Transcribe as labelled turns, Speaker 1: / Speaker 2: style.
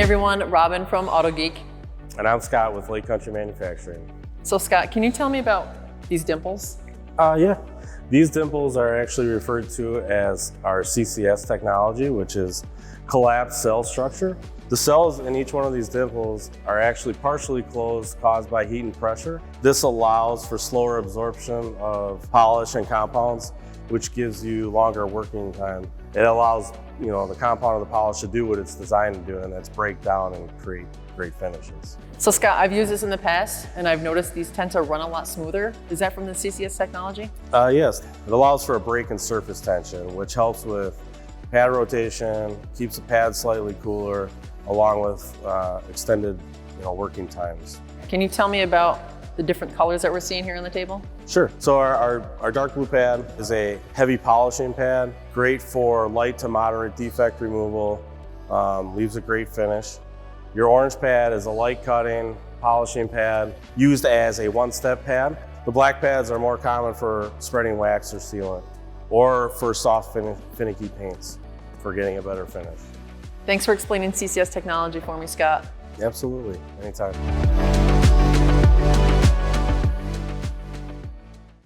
Speaker 1: everyone, Robin from Autogeek.
Speaker 2: And I'm Scott with Lake Country Manufacturing.
Speaker 1: So Scott, can you tell me about these dimples?
Speaker 2: Yeah. These dimples are actually referred to as our CCS technology, which is collapsed cell structure. The cells in each one of these dimples are actually partially closed, caused by heat and pressure. This allows for slower absorption of polish and compounds, which gives you longer working time. It allows the compound of the polish to do what it's designed to do, and that's break down and create great finishes.
Speaker 1: So Scott, I've used this in the past, and I've noticed these tend to run a lot smoother. Is that from the CCS technology?
Speaker 2: Yes, it allows for a break in surface tension, which helps with pad rotation, keeps the pad slightly cooler, along with extended working times.
Speaker 1: Can you tell me about the different colors that we're seeing here on the table?
Speaker 2: Sure. So our dark blue pad is a heavy polishing pad, great for light to moderate defect removal, leaves a great finish. Your orange pad is a light cutting, polishing pad used as a one-step pad. The black pads are more common for spreading wax or sealant, or for soft finicky paints for getting a better finish.
Speaker 1: Thanks for explaining CCS technology for me, Scott.
Speaker 2: Absolutely, anytime.